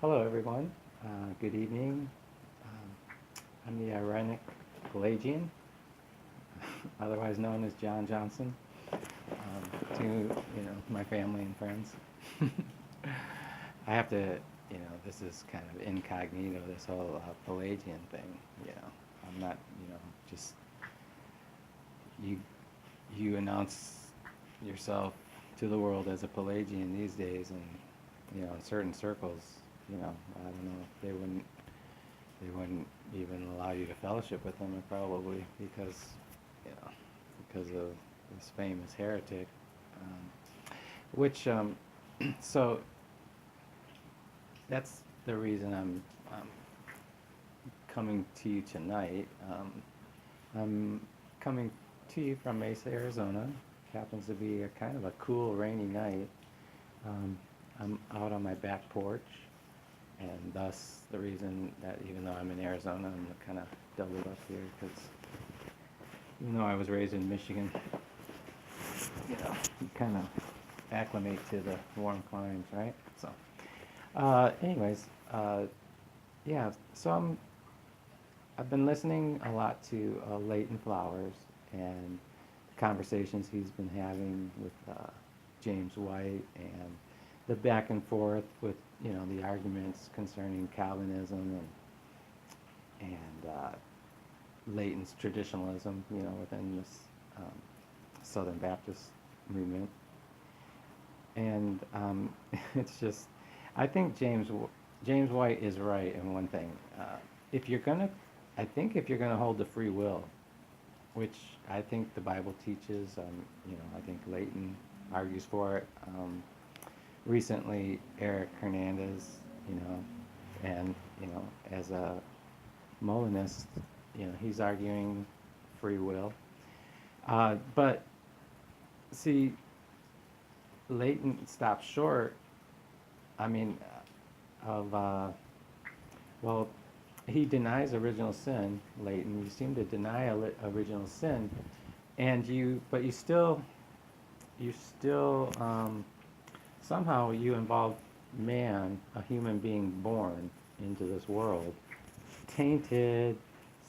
Hello, everyone. Good evening. I'm the Irenic Pelagian, otherwise known as John Johnson, to my family and friends. I have to, this is kind of incognito. This whole Pelagian thing. I'm not, just you. You announce yourself to the world as a Pelagian these days, and in certain circles, I don't know if they wouldn't even allow you to fellowship with them, probably you know, because of this famous heretic. Which so that's the reason I'm coming to you tonight. I'm coming to you from Mesa, Arizona. Happens to be a kind of a cool, rainy night. I'm out on my back porch, and thus the reason that even though I'm in Arizona, I'm kind of doubled up here because even though I was raised in Michigan, you kind of acclimate to the warm climes, right? So, anyways, yeah. So I've been listening a lot to Leighton Flowers and the conversations he's been having with James White and the back and forth with the arguments concerning Calvinism and Leighton's traditionalism, within this Southern Baptist movement. And it's just, I think James White is right in one thing. If you're gonna, I think if you're gonna hold the free will, which I think the Bible teaches, I think Leighton argues for it. Recently, Eric Hernandez, and as a Molinist, he's arguing free will. But see, Leighton stops short. I mean, of well, he denies original sin. Leighton, you seem to deny original sin, but you still somehow you involve man, a human being born into this world, tainted,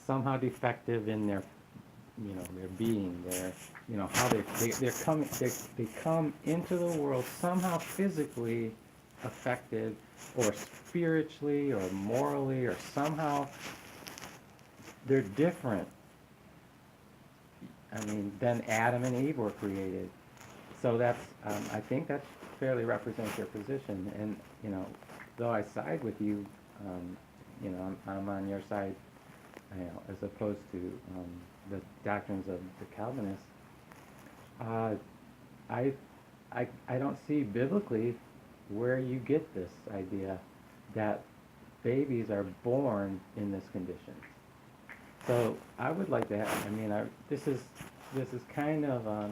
somehow defective in their their being, how they come into the world somehow physically affected, or spiritually, or morally, or somehow they're different. I mean, than Adam and Eve were created. So that's, I think that fairly represents your position. And though I side with you, I'm on your side, as opposed to the doctrines of the Calvinists. I don't see biblically where you get this idea that babies are born in this condition. So I would like to have, this is kind of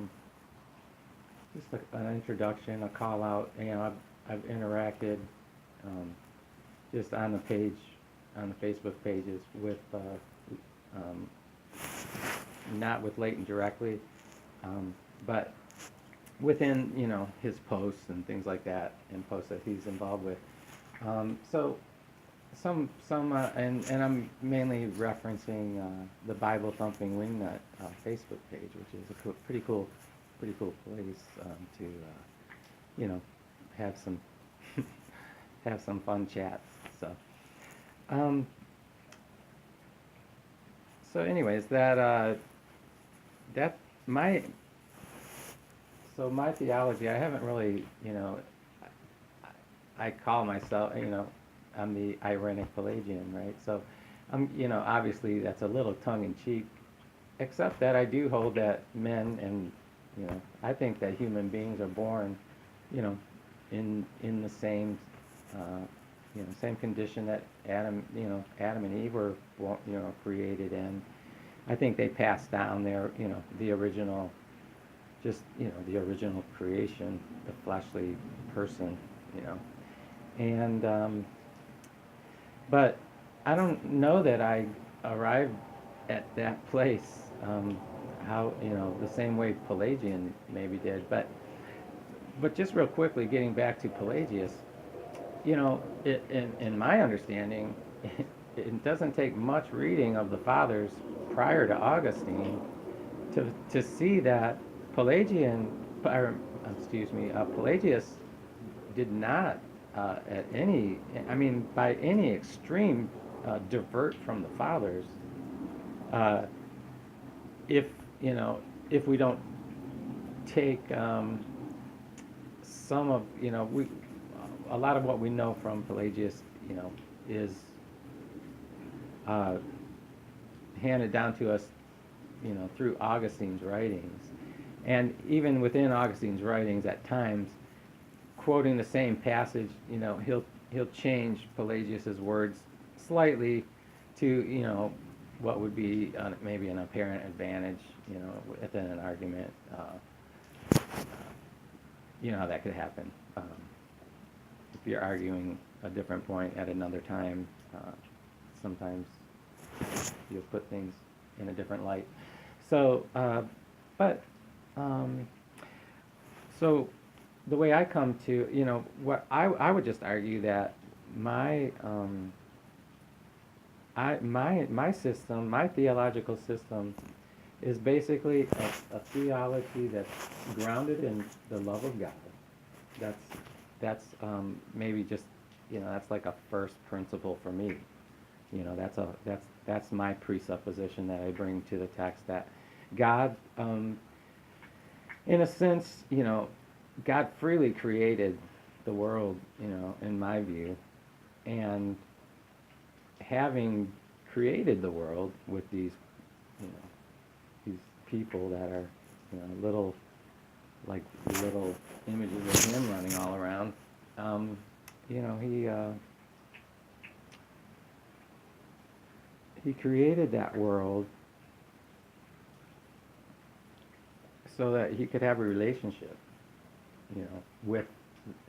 just an introduction, a call out. I've interacted just on the page, on the Facebook pages with not with Leighton directly, but within his posts and things like that, and posts that he's involved with. So and I'm mainly referencing the Bible Thumping Wingnut Facebook page, which is a pretty cool place to have some have some fun chats. So anyways, that my my theology, I haven't really, I call myself, I'm the Irenic Pelagian, right? So, obviously that's a little tongue-in-cheek, except that I do hold that men and, I think that human beings are born, in the same, same condition that Adam and Eve were, created in. I think they passed down their, the original, just the original creation, the fleshly person, and but I don't know that I arrived at that place, how the same way Pelagian maybe did, but just real quickly, getting back to Pelagius, in my understanding, it doesn't take much reading of the fathers prior to Augustine to see that Pelagian, or, Pelagius did not at any, I mean, by any extreme, divert from the fathers. Uh, if if we don't take some of we a lot of what we know from Pelagius is uh, handed down to us through Augustine's writings, and even within Augustine's writings at times quoting the same passage, he'll change Pelagius's words slightly to what would be maybe an apparent advantage within an argument. You know how that could happen. If you're arguing a different point at another time, sometimes you'll put things in a different light. So, but so the way I come to, what I would just argue that my my system, my theological system, is basically a theology that's grounded in the love of God. That's maybe just that's like a first principle for me. That's my presupposition that I bring to the text, that God, in a sense, God freely created the world, in my view, and having created the world with these, these people that are, little images of him running all around, he created that world so that he could have a relationship, with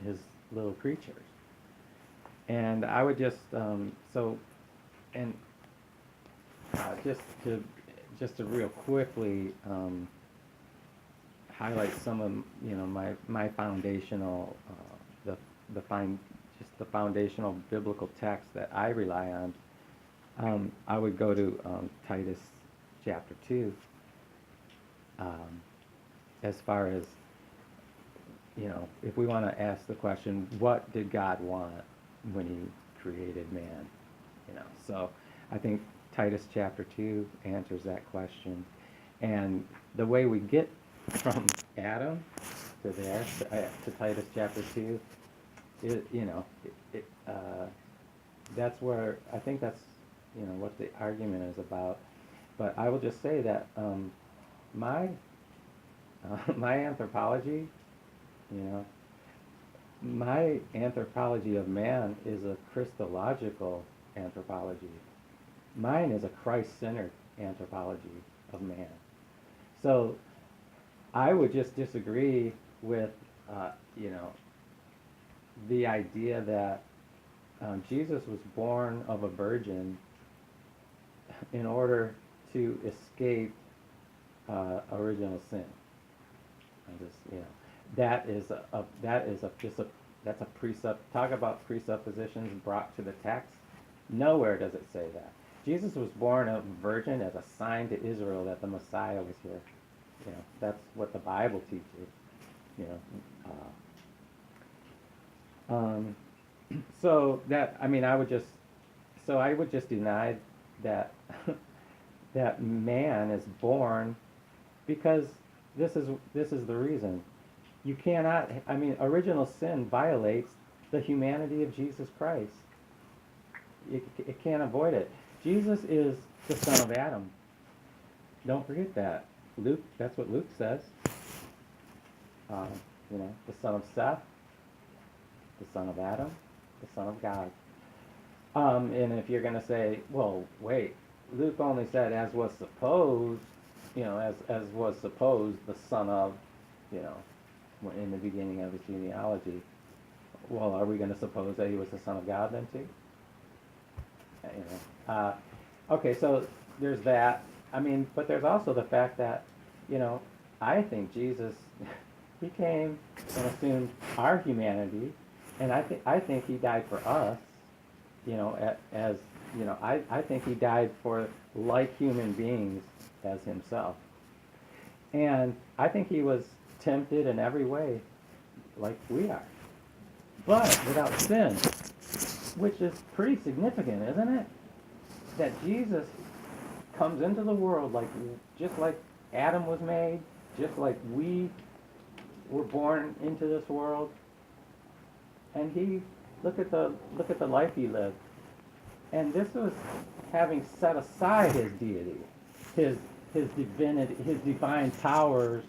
his little creatures. And I would just just to real quickly highlight some of my foundational just the foundational biblical text that I rely on. I would go to Titus chapter 2, as far as if we want to ask the question, what did God want when he created man? So I think Titus chapter 2 answers that question. And the way we get from Adam to there, to Titus chapter 2, that's where, I think that's, what the argument is about. But I will just say that my anthropology, my anthropology of man is a Christological anthropology. Mine is a Christ-centered anthropology of man. So I would just disagree with, the idea that Jesus was born of a virgin in order to escape original sin. That's a precept. Talk about presuppositions brought to the text. Nowhere does it say that. Jesus was born a virgin as a sign to Israel that the Messiah was here. That's what the Bible teaches. So that, I would just deny that that man is born, because this is the reason. You cannot, original sin violates the humanity of Jesus Christ. It can't avoid it. Jesus is the son of Adam. Don't forget that. Luke, that's what Luke says. The son of Seth, the son of Adam, the son of God. And if you're going to say, well, wait, Luke only said as was supposed, as was supposed the son of, in the beginning of his genealogy. Well, are we going to suppose that he was the son of God then too? Okay, so there's that. But there's also the fact that, I think Jesus, he came and assumed our humanity And I think he died for us, as I think he died for like human beings as himself. And I think he was tempted in every way like we are, but without sin, which is pretty significant, isn't it? That Jesus comes into the world just like Adam was made, just like we were born into this world, and he look at the life he lived. And this was having set aside his deity, his divinity, his divine powers.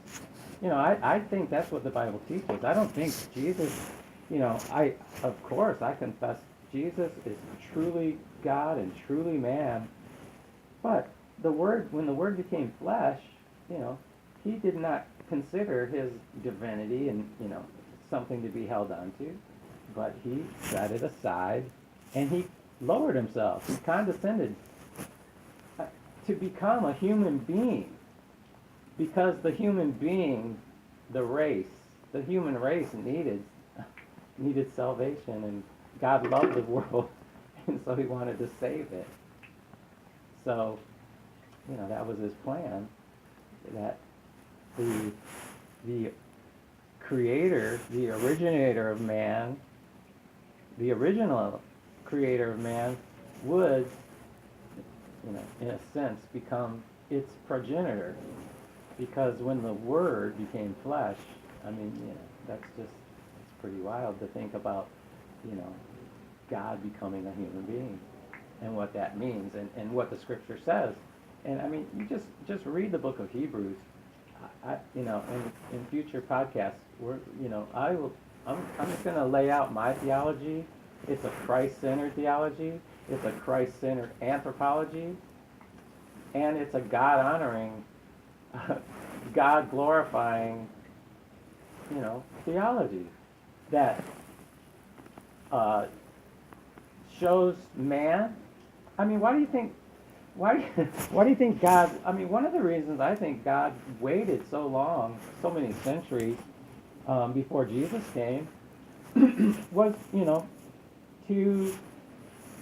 I think that's what the Bible teaches. I don't think Jesus, of course I confess Jesus is truly God and truly man. But when the Word became flesh, he did not consider his divinity and, something to be held on to, but he set it aside and he lowered himself. He condescended to become a human being, because the human being, the human race needed salvation, and God loved the world, and so he wanted to save it. So, that was his plan, that the creator, the originator of man, the original creator of man would, in a sense, become its progenitor. Because when the Word became flesh, it's pretty wild to think about, God becoming a human being and what that means and what the Scripture says. And you just read the book of Hebrews. In future podcasts, I'm just going to lay out my theology. It's a Christ-centered theology. It's a Christ-centered anthropology, and it's a God-honoring, God-glorifying, theology that shows man. Why do you think? Why do you think God? One of the reasons I think God waited so long, so many centuries before Jesus came, was to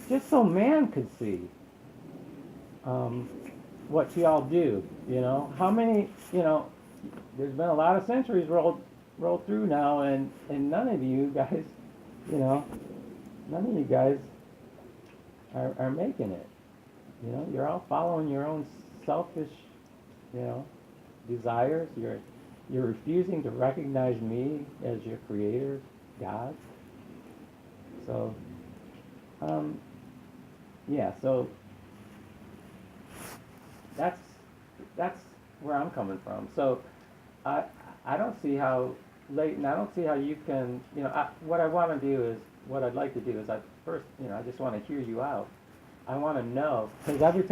just so man could see what y'all do. How many? There's been a lot of centuries rolled through now, and none of you guys, are making it. You're all following your own selfish, desires. You're refusing to recognize me as your creator, God. So, so that's where I'm coming from. So, I don't see how, Leighton, I don't see how you can, what I'd like to do is I just want to hear you out. I want to know, because every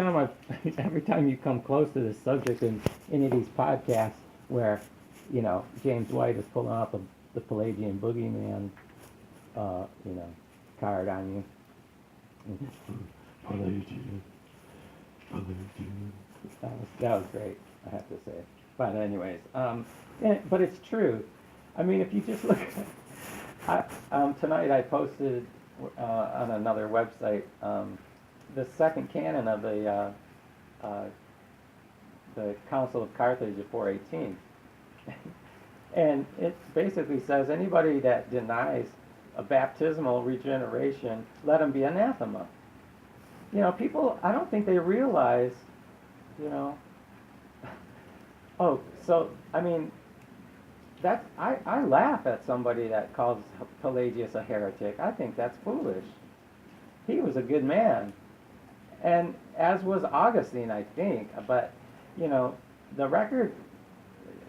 time you come close to this subject in any of these podcasts where, James White is pulling out the Pelagian boogeyman, card on you. Pelagian. That was great, I have to say. But anyways, but it's true. If you just look at, tonight I posted on another website the second canon of the Council of Carthage of 418. And it basically says anybody that denies a baptismal regeneration, let them be anathema. People, I don't think they realize, I laugh at somebody that calls Pelagius a heretic. I think that's foolish. He was a good man, and as was Augustine, I think. But the record,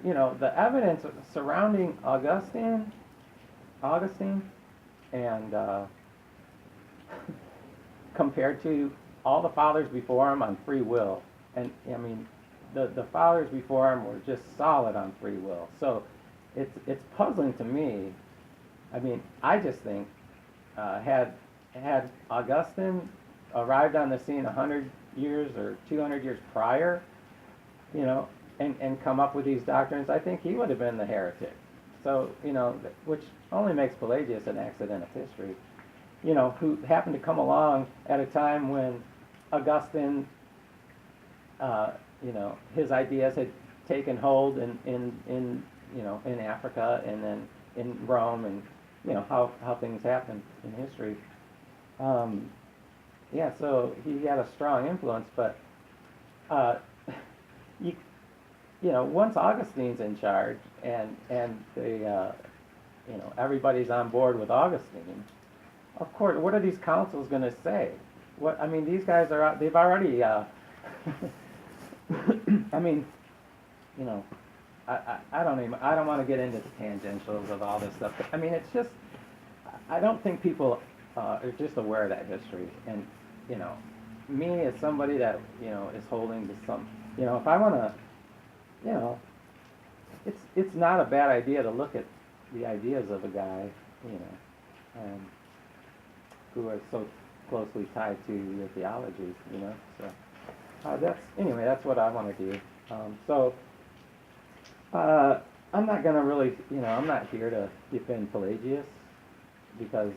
the evidence surrounding Augustine, and compared to all the fathers before him on free will, and the fathers before him were just solid on free will. So it's puzzling to me. I just think had Augustine arrived on the scene 100 years or 200 years prior, and come up with these doctrines, I think he would have been the heretic. So, which only makes Pelagius an accident of history, who happened to come along at a time when Augustine, his ideas had taken hold in Africa and then in Rome, and, how things happened in history. Yeah, so he had a strong influence, but uh, you, once Augustine's in charge and the everybody's on board with Augustine, of course, what are these councils going to say? What I mean, these guys are they've already. I mean, you know, I don't want to get into the tangentials of all this stuff. But, I mean, it's just I don't think people are just aware of that history, and me as somebody that is holding to some, if I want to, it's not a bad idea to look at the ideas of a guy, who are so closely tied to your theology, So that's what I want to do. So I'm not going to really, I'm not here to defend Pelagius because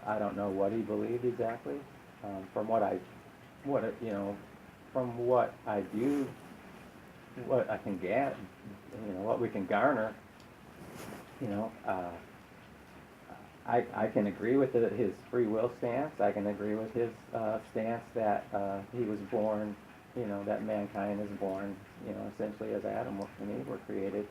I don't know what he believed exactly. From what I do, what I can get, what we can garner, I can agree with his free will stance. I can agree with his stance that he was born, that mankind is born, essentially as Adam and Eve were created.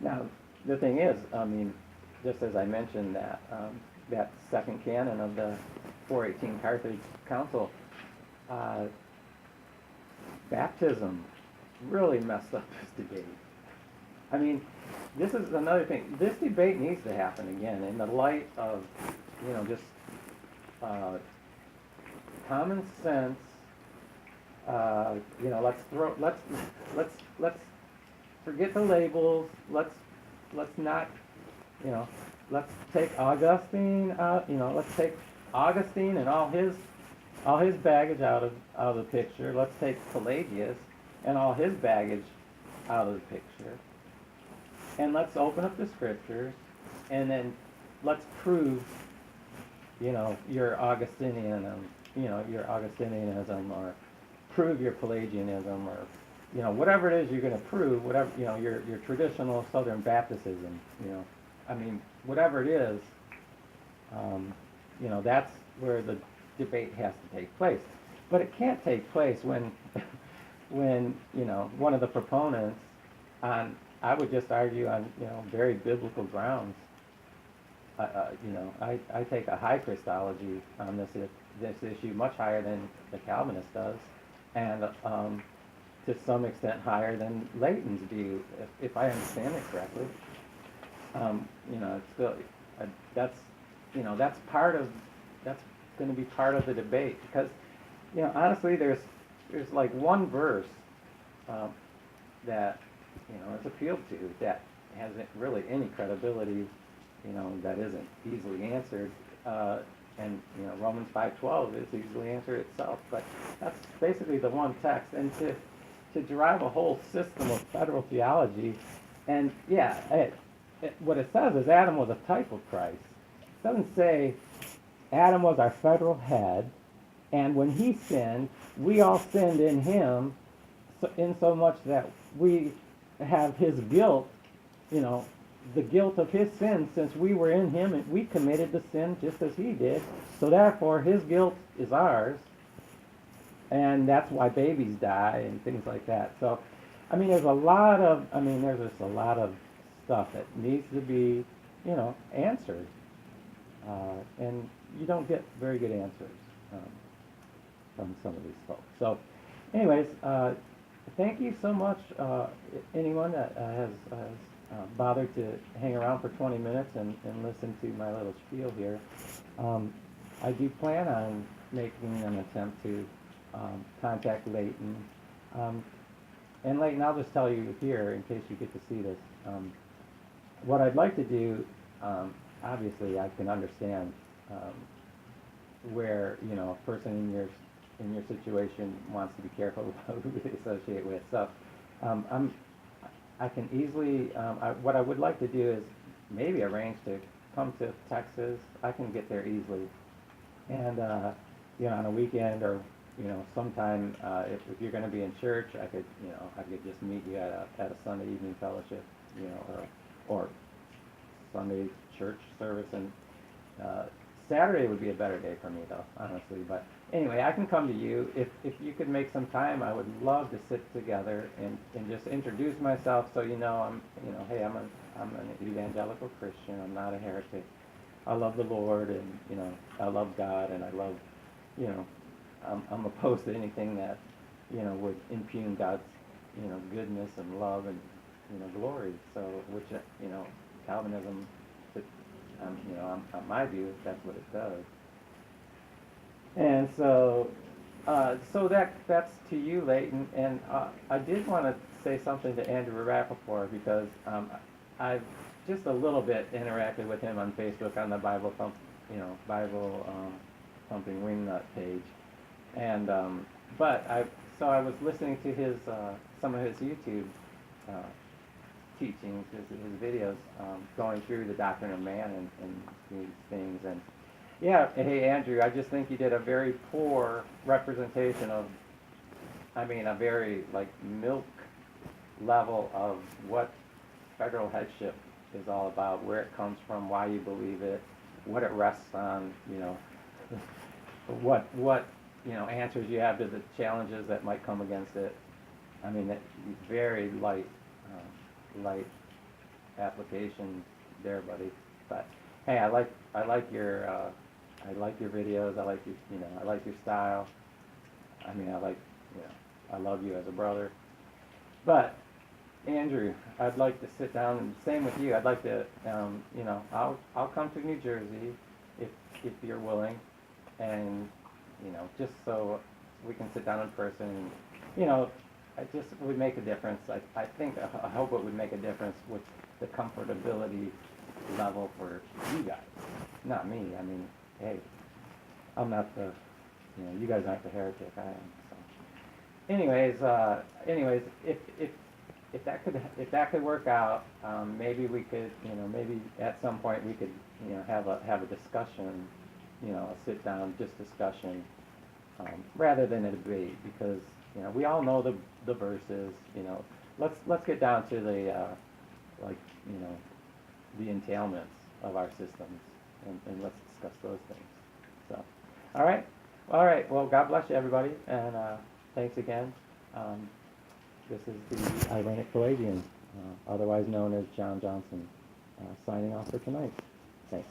Now, the thing is, I mean, just as I mentioned that second canon of the 418 Carthage Council, baptism really messed up this debate. I mean, this is another thing. This debate needs to happen again in the light of, just common sense. Let's forget the labels. Let's not, let's take Augustine out. Let's take Augustine and all his baggage out of the picture. Let's take Pelagius and all his baggage out of the picture. And let's open up the scriptures, and then let's prove, your Augustinianism, or prove your Pelagianism, or, whatever it is you're going to prove, whatever, your traditional Southern Baptism, I mean, whatever it is, that's where the debate has to take place. But it can't take place when, one of the proponents I would just argue on, very biblical grounds. I take a high Christology on this issue, much higher than the Calvinist does, and to some extent higher than Leighton's view, if I understand it correctly. It's still that's going to be part of the debate because, honestly, there's like one verse that is appealed to that hasn't really any credibility, that isn't easily answered, and Romans 5:12 is easily answered itself. But that's basically the one text, and to derive a whole system of federal theology, and what it says is Adam was a type of Christ. It doesn't say Adam was our federal head, and when he sinned, we all sinned in him, in so much that we have his guilt, the guilt of his sin, since we were in him and we committed the sin just as he did. So therefore, his guilt is ours, and that's why babies die and things like that. So, I mean, there's just a lot of stuff that needs to be, answered, and you don't get very good answers from some of these folks. So, anyways. Thank you so much, anyone that has bothered to hang around for 20 minutes and listen to my little spiel here. I do plan on making an attempt to contact Leighton. And Leighton, I'll just tell you here, in case you get to see this, what I'd like to do, obviously I can understand where, a person in your situation wants to be careful about who they associate with. So I can easily, what I would like to do is maybe arrange to come to Texas. I can get there easily. And, on a weekend or, sometime, if you're going to be in church, I could just meet you at a Sunday evening fellowship, or Sunday church service. And Saturday would be a better day for me, though, honestly. But anyway, I can come to you. If you could make some time, I would love to sit together and just introduce myself, so hey, I'm an evangelical Christian. I'm not a heretic. I love the Lord, and I love God, and I love, I'm opposed to anything that would impugn God's goodness and love and glory. So which Calvinism, on my view, that's what it does. And so that's to you, Leighton. And I did want to say something to Andrew Rappaport, because I've just a little bit interacted with him on Facebook on the Bible Thumping Wingnut page. And but I was listening to his some of his YouTube teachings, his videos, going through the doctrine of man and these things. And yeah, hey Andrew, I just think you did a very poor representation of, a very milk level of what federal headship is all about, where it comes from, why you believe it, what it rests on, what answers you have to the challenges that might come against it. Very light application there, buddy. But hey, I like your videos. I like your style. I love you as a brother. But Andrew, I'd like to sit down, and same with you. I'd like to, I'll come to New Jersey if you're willing, and just so we can sit down in person. It just would make a difference. I hope it would make a difference with the comfortability level for you guys, not me. Hey, I'm not the, you guys aren't the heretic, I am. So, anyways, if that could work out, maybe we could, maybe at some point we could, have a discussion, a sit down just discussion, rather than a debate, because we all know the verses. Let's get down to the the entailments of our systems, and let's discuss those things. So, all right. Well, God bless you, everybody, and thanks again. This is the Irenic Pelagian, otherwise known as John Johnson, signing off for tonight. Thanks.